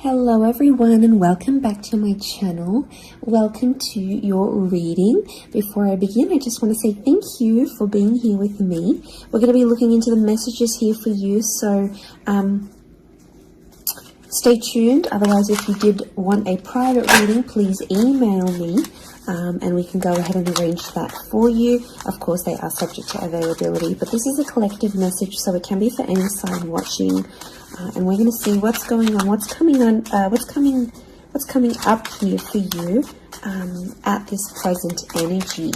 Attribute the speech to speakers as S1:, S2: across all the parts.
S1: Hello everyone and welcome back to my channel. Welcome to your reading. Before I begin, I just want to say thank you for being here with me. We're going to be looking into the messages here for you, so stay tuned. Otherwise, if you did want a private reading, please email me and we can go ahead and arrange that for you. Of course, they are subject to availability, but this is a collective message, so it can be for any sign watching. And we're going to see what's going on, what's coming up here for you at this present energy.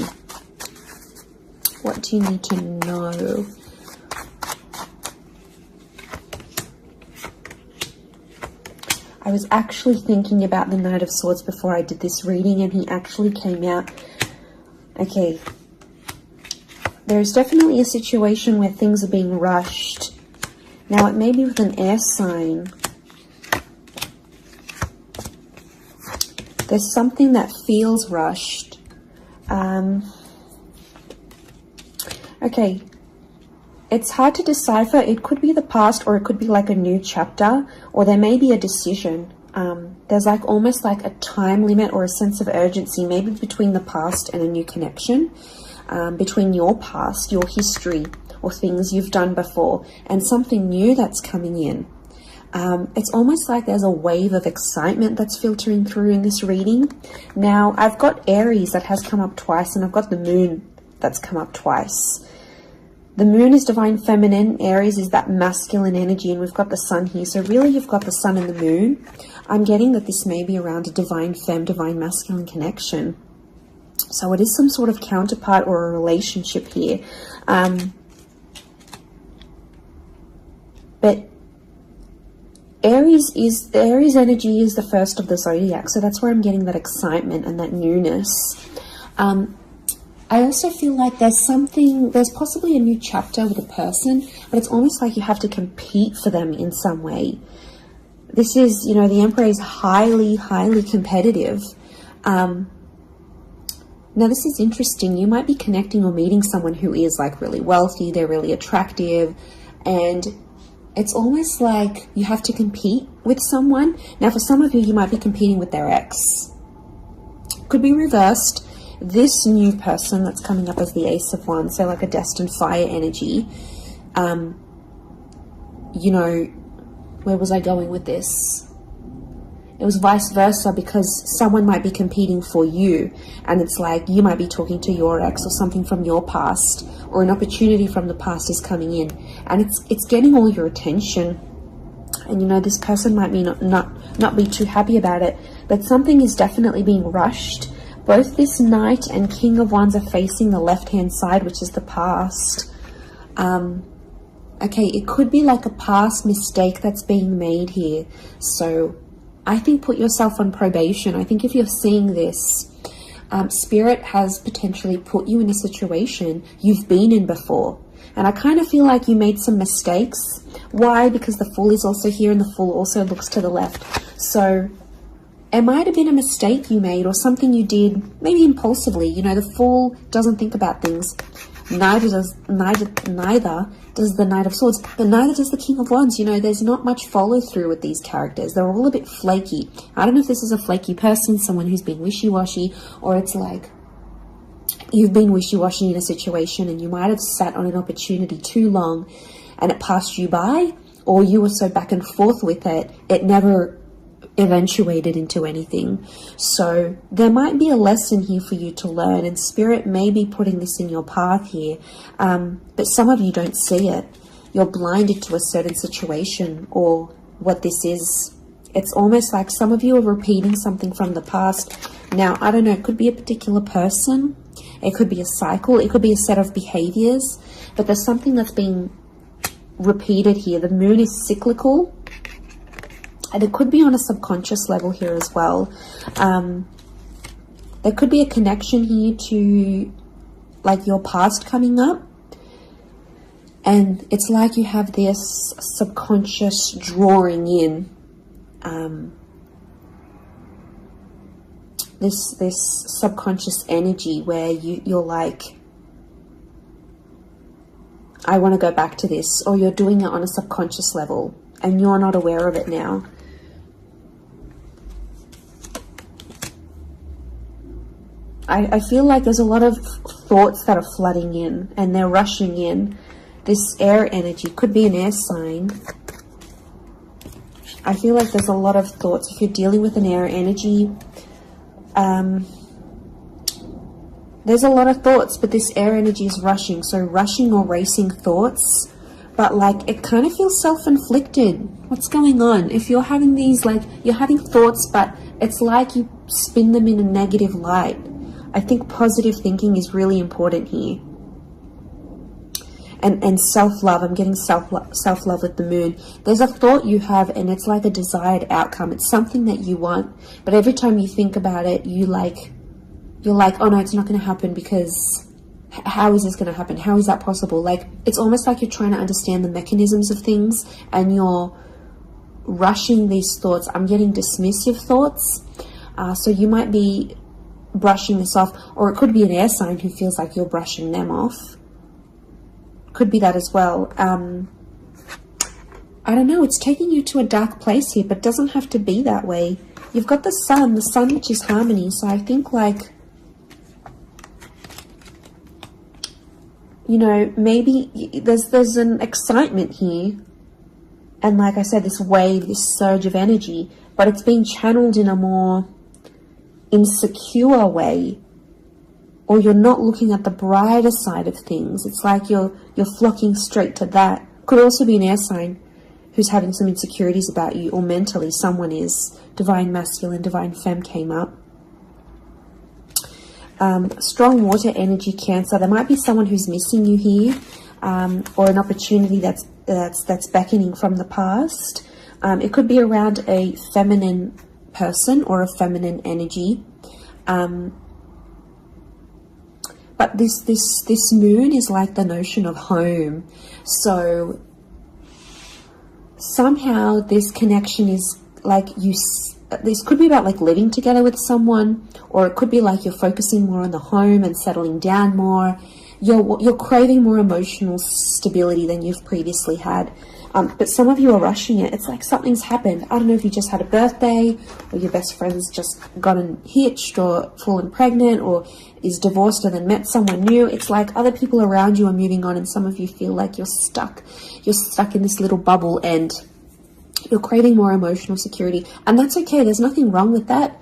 S1: What do you need to know? I was actually thinking about the Knight of Swords before I did this reading, and he actually came out. Okay, there's definitely a situation where things are being rushed. Now, it may be with an air sign. There's something that feels rushed. Okay, it's hard to decipher. It could be the past, or it could be like a new chapter, or there may be a decision. There's like almost like a time limit or a sense of urgency, maybe between the past and a new connection, between your past, your history, or things you've done before, and something new that's coming in. It's almost like there's a wave of excitement that's filtering through in this reading. Now, I've got Aries that has come up twice, and I've got the Moon that's come up twice. The Moon is divine feminine, Aries is that masculine energy, and we've got the Sun here. So really, you've got the Sun and the Moon. I'm getting that this may be around a divine femme, divine masculine connection. So it is some sort of counterpart or a relationship here. But Aries energy is the first of the zodiac, so that's where I'm getting that excitement and that newness. I also feel like there's possibly a new chapter with a person, but it's almost like you have to compete for them in some way. This is, the Emperor is highly, highly competitive. Now, this is interesting. You might be connecting or meeting someone who is like really wealthy, they're really attractive, and it's almost like you have to compete with someone. Now, for some of you, you might be competing with their ex. Could be reversed. This new person that's coming up as the Ace of Wands, so like a destined fire energy. Where was I going with this? It was vice versa, because someone might be competing for you, and it's like you might be talking to your ex or something from your past, or an opportunity from the past is coming in, and it's getting all your attention. And this person might be not be too happy about it, but something is definitely being rushed. Both this Knight and King of Wands are facing the left-hand side, which is the past. Okay, it could be like a past mistake that's being made here. So I think put yourself on probation. I think if you're seeing this, Spirit has potentially put you in a situation you've been in before. And I kind of feel like you made some mistakes. Why? Because the Fool is also here, and the Fool also looks to the left. So it might have been a mistake you made, or something you did maybe impulsively. The Fool doesn't think about things. Neither does the Knight of Swords, but neither does the King of Wands. There's not much follow through with these characters. They're all a bit flaky. I don't know if this is a flaky person, someone who's been wishy-washy, or it's like you've been wishy-washy in a situation and you might have sat on an opportunity too long and it passed you by, or you were so back and forth with it, it never eventuated into anything. So there might be a lesson here for you to learn, and Spirit may be putting this in your path here, but some of you don't see it. You're blinded to a certain situation or what this is. It's almost like some of you are repeating something from the past. Now, I don't know, it could be a particular person, it could be a cycle, it could be a set of behaviors, but there's something that's being repeated here. The Moon is cyclical, and it could be on a subconscious level here as well. There could be a connection here to like your past coming up. And it's like you have this subconscious drawing in this subconscious energy where you're like, I want to go back to this, or you're doing it on a subconscious level and you're not aware of it now. I feel like there's a lot of thoughts that are flooding in and they're rushing in. This air energy could be an air sign. I feel like there's a lot of thoughts. If you're dealing with an air energy, there's a lot of thoughts, but this air energy is rushing. So rushing or racing thoughts, but like it kind of feels self-inflicted. What's going on? If you're having these, like you're having thoughts, but it's like you spin them in a negative light. I think positive thinking is really important here. And self-love, I'm getting self-love with the moon. There's a thought you have and it's like a desired outcome. It's something that you want, but every time you think about it, you're like, oh no, it's not going to happen, because how is this going to happen? How is that possible? Like, it's almost like you're trying to understand the mechanisms of things and you're rushing these thoughts. I'm getting dismissive thoughts. So you might be brushing this off, or it could be an air sign who feels like you're brushing them off. Could be that as well. I don't know, it's taking you to a dark place here, but it doesn't have to be that way. You've got the sun which is harmony. So I think, like, you know, maybe there's an excitement here. And like I said, this wave, this surge of energy, but it's being channeled in a more insecure way, or you're not looking at the brighter side of things. It's like you're flocking straight to that. Could also be an air sign who's having some insecurities about you, or mentally someone is. Divine masculine, divine femme came up. Strong water energy, Cancer. There might be someone who's missing you here, or an opportunity that's beckoning from the past. It could be around a feminine person or a feminine energy. But this moon is like the notion of home. So somehow this connection is like this could be about like living together with someone, or it could be like you're focusing more on the home and settling down more. You're craving more emotional stability than you've previously had. But some of you are rushing it. It's like something's happened. I don't know if you just had a birthday, or your best friend's just gotten hitched or fallen pregnant, or is divorced and then met someone new. It's like other people around you are moving on, and some of you feel like you're stuck. You're stuck in this little bubble and you're craving more emotional security. And that's okay. There's nothing wrong with that.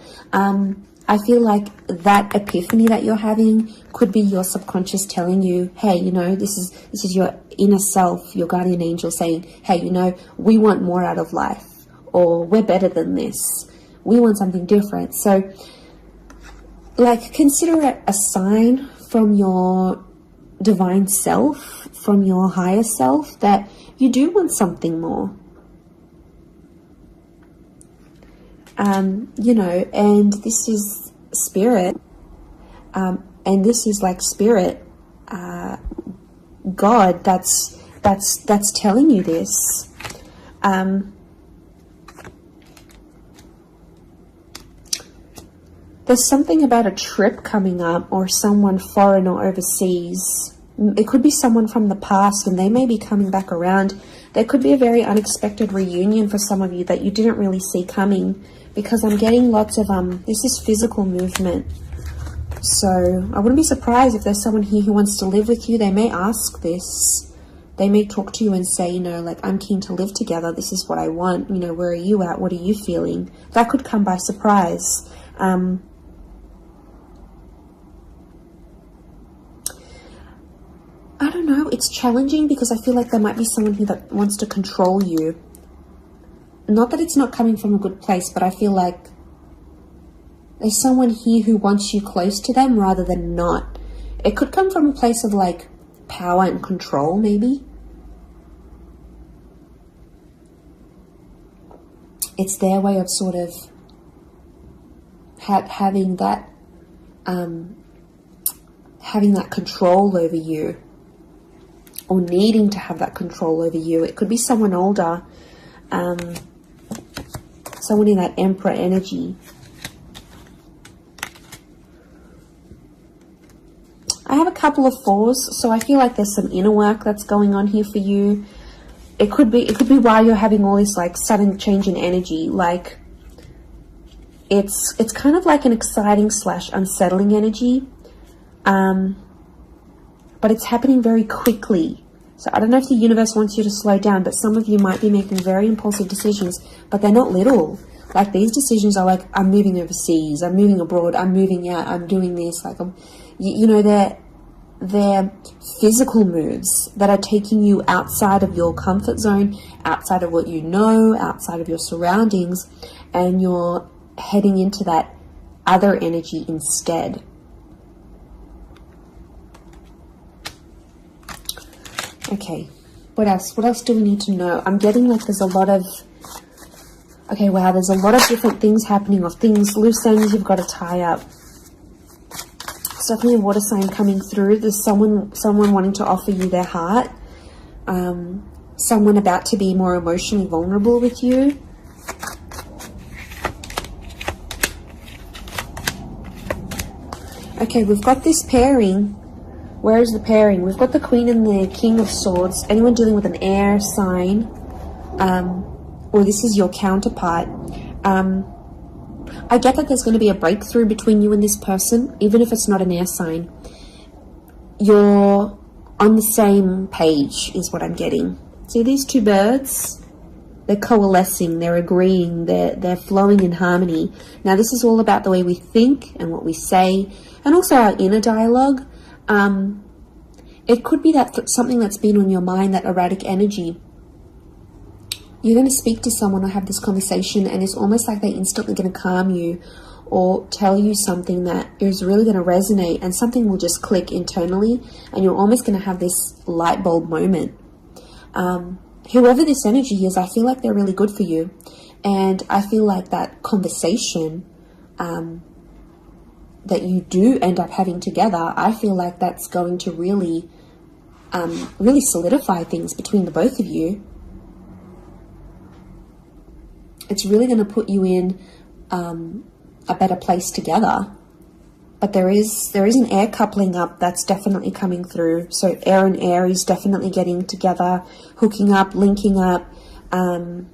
S1: I feel like that epiphany that you're having could be your subconscious telling you, hey, you know, this is your inner self, your guardian angel saying, hey, you know, we want more out of life, or we're better than this. We want something different. So, like, consider it a sign from your divine self, from your higher self, that you do want something more. You know, and this is spirit, and this is like spirit, God, that's telling you this. There's something about a trip coming up, or someone foreign or overseas. It could be someone from the past and they may be coming back around. There could be a very unexpected reunion for some of you that you didn't really see coming, because I'm getting lots of, this is physical movement. So I wouldn't be surprised if there's someone here who wants to live with you. They may ask this. They may talk to you and say, you know, like, I'm keen to live together. This is what I want. You know, where are you at? What are you feeling? That could come by surprise. I don't know. It's challenging because I feel like there might be someone here that wants to control you. Not that it's not coming from a good place, but I feel like there's someone here who wants you close to them rather than not. It could come from a place of like power and control, maybe. It's their way of sort of having that control over you, or needing to have that control over you. It could be someone older, someone in that Emperor energy. I have a couple of fours, so I feel like there's some inner work that's going on here for you. It could be why you're having all this like sudden change in energy. Like, It's kind of like an exciting / unsettling energy, but it's happening very quickly. So I don't know if the universe wants you to slow down, but some of you might be making very impulsive decisions, but they're not little. Like, these decisions are like, I'm moving overseas, I'm moving abroad, I'm moving out, I'm doing this. Like, you know, they're physical moves that are taking you outside of your comfort zone, outside of what you know, outside of your surroundings, and you're heading into that other energy instead. Okay, what else? What else do we need to know? I'm getting like there's a lot of... Okay, wow, there's a lot of different things happening, of things, loose ends you've got to tie up. It's definitely a water sign coming through. There's someone wanting to offer you their heart. Someone about to be more emotionally vulnerable with you. Okay, we've got this pairing. Where is the pairing? We've got the Queen and the King of Swords. Anyone dealing with an air sign, or this is your counterpart. I get that there's going to be a breakthrough between you and this person, even if it's not an air sign. You're on the same page, is what I'm getting. See these two birds? They're coalescing, they're agreeing, they're flowing in harmony. Now, this is all about the way we think and what we say, and also our inner dialogue. It could be that something that's been on your mind, that erratic energy. You're going to speak to someone or have this conversation, and it's almost like they're instantly going to calm you or tell you something that is really going to resonate, and something will just click internally, and you're almost going to have this light bulb moment. Whoever this energy is, I feel like they're really good for you, and I feel like that conversation that you do end up having together, I feel like that's going to really solidify things between the both of you. It's really going to put you in a better place together. But there is an air coupling up that's definitely coming through. So air and Aries definitely getting together, hooking up, linking up. The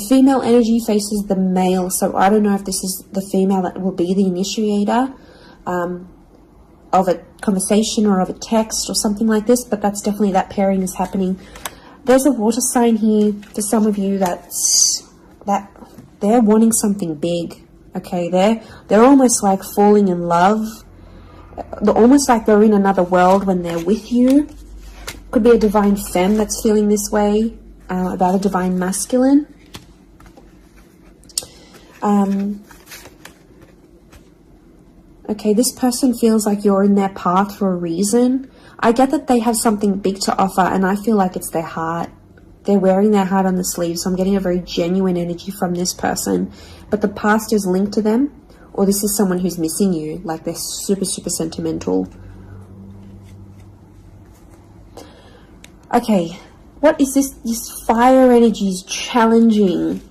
S1: female energy faces the male, so I don't know if this is the female that will be the initiator of a conversation or of a text or something like this, but that's definitely, that pairing is happening. There's a water sign here for some of you that they're wanting something big. Okay, they're almost like falling in love. They're almost like they're in another world when they're with you. Could be a divine femme that's feeling this way about a divine masculine. Okay, this person feels like you're in their path for a reason. I get that they have something big to offer, and I feel like it's their heart. They're wearing their heart on the sleeve, so I'm getting a very genuine energy from this person. But the past is linked to them, or this is someone who's missing you, like they're super, super sentimental. Okay, what is this? This fire energy is challenging.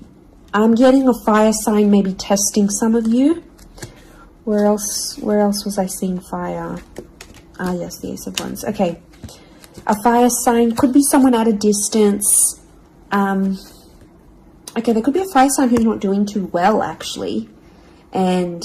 S1: I'm getting a fire sign maybe testing some of you. Where else was I seeing fire? Ah, yes, the Ace of Wands. Okay. A fire sign could be someone at a distance. Okay, there could be a fire sign who's not doing too well, actually. And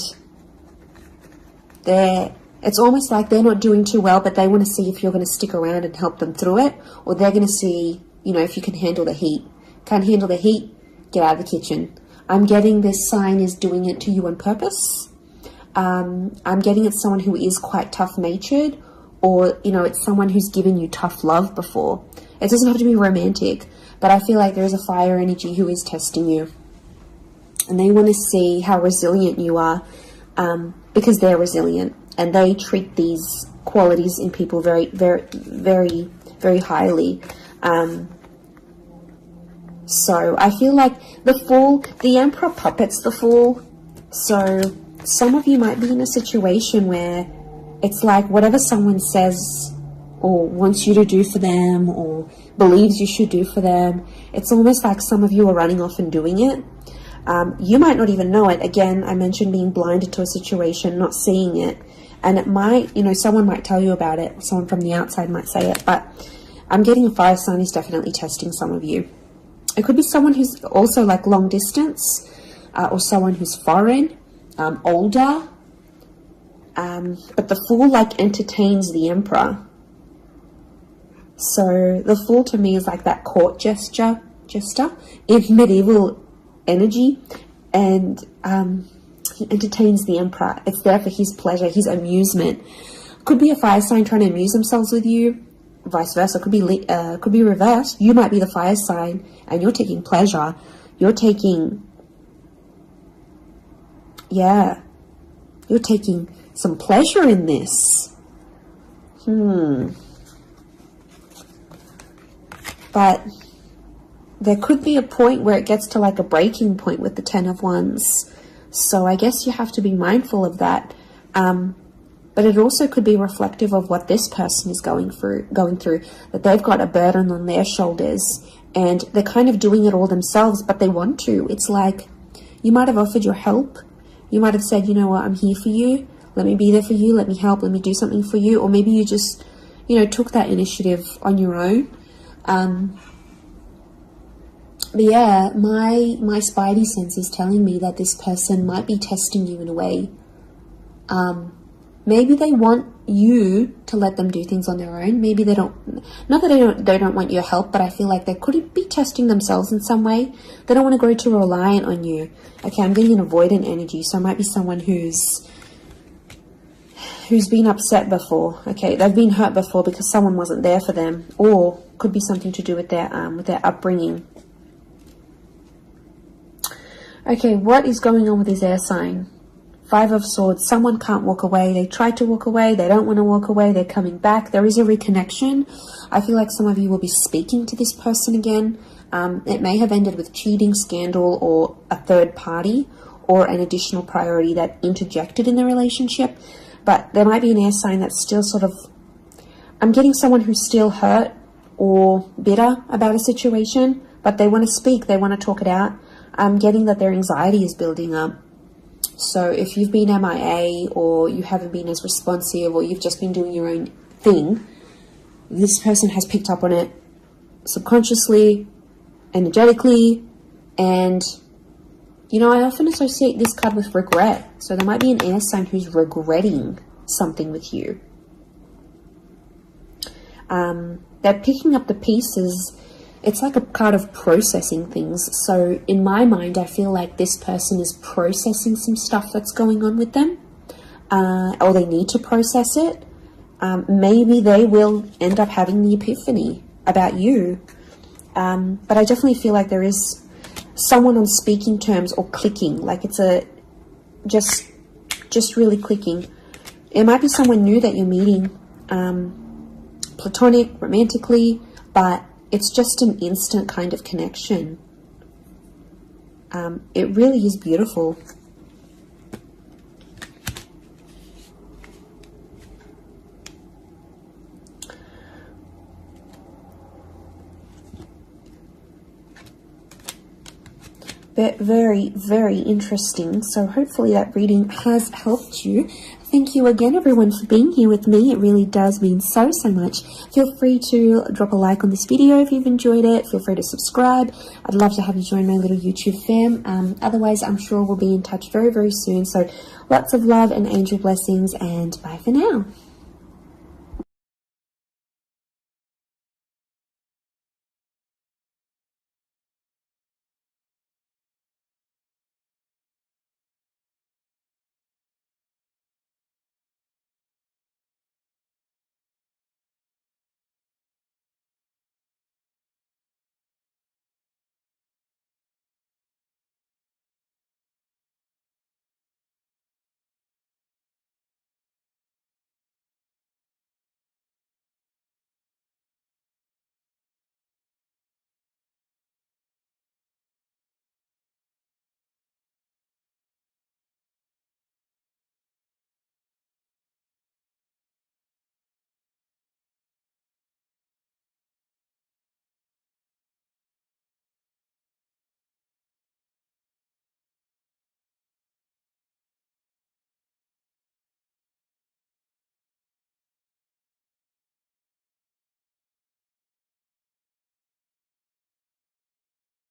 S1: it's almost like they're not doing too well, but they want to see if you're going to stick around and help them through it. Or they're going to see, you know, if you can handle the heat. Can't handle the heat? Get out of the kitchen. I'm getting this sign is doing it to you on purpose. I'm getting it's someone who is quite tough-natured, or, you know, it's someone who's given you tough love before. It doesn't have to be romantic, but I feel like there is a fire energy who is testing you. And they want to see how resilient you are, because they're resilient. And they treat these qualities in people very, very, very, very highly. So I feel like the Fool, the Emperor puppets the Fool. So some of you might be in a situation where it's like whatever someone says or wants you to do for them or believes you should do for them, it's almost like some of you are running off and doing it. You might not even know it. Again, I mentioned being blinded to a situation, not seeing it. And it might, you know, someone might tell you about it. Someone from the outside might say it. But I'm getting a fire sign is definitely testing some of you. It could be someone who's also like long distance. or someone who's foreign, older. But the Fool like entertains the Emperor. So the Fool to me is like that court jester in medieval energy, and he entertains the Emperor. It's there for his pleasure, his amusement. Could be a fire sign trying to amuse themselves with you, vice versa. Could be reversed. You might be the fire sign and you're taking pleasure. You're taking some pleasure in this. But there could be a point where it gets to like a breaking point with the Ten of Wands. So I guess you have to be mindful of that. But it also could be reflective of what this person is going through, that they've got a burden on their shoulders and they're kind of doing it all themselves, but they want to. It's like you might have offered your help. You might have said, you know what, I'm here for you. Let me be there for you. Let me help. Let me do something for you. Or maybe you just, took that initiative on your own. But yeah, my spidey sense is telling me that this person might be testing you in a way. Maybe they want you to let them do things on their own. Maybe they don't, not that they don't want your help, but I feel like they could be testing themselves in some way. They don't want to grow too reliant on you. Okay, I'm getting an avoidant energy, so it might be someone who's been upset before. Okay, they've been hurt before because someone wasn't there for them, or could be something to do with their upbringing. Okay, what is going on with this air sign? Five of Swords. Someone can't walk away. They tried to walk away. They don't want to walk away. They're coming back. There is a reconnection. I feel like some of you will be speaking to this person again. It may have ended with cheating, scandal, or a third party, or an additional priority that interjected in the relationship. But there might be an air sign that's still sort of... I'm getting someone who's still hurt or bitter about a situation, but they want to speak. They want to talk it out. I'm getting that their anxiety is building up. So if you've been MIA, or you haven't been as responsive, or you've just been doing your own thing, this person has picked up on it subconsciously, energetically, and I often associate this card with regret. So there might be an air sign who's regretting something with you. They're picking up the pieces. It's like a card of processing things. So in my mind, I feel like this person is processing some stuff that's going on with them, or they need to process it. Maybe they will end up having the epiphany about you. But I definitely feel like there is someone on speaking terms or clicking, like it's just really clicking. It might be someone new that you're meeting, platonic, romantically, but it's just an instant kind of connection. It really is beautiful. Very, very interesting. So hopefully that reading has helped you. Thank you again, everyone, for being here with me. It really does mean so much. Feel free to drop a like on this video if you've enjoyed it. Feel free to subscribe. I'd love to have you join my little YouTube fam. Otherwise, I'm sure we'll be in touch very, very soon. So lots of love and angel blessings, and bye for now.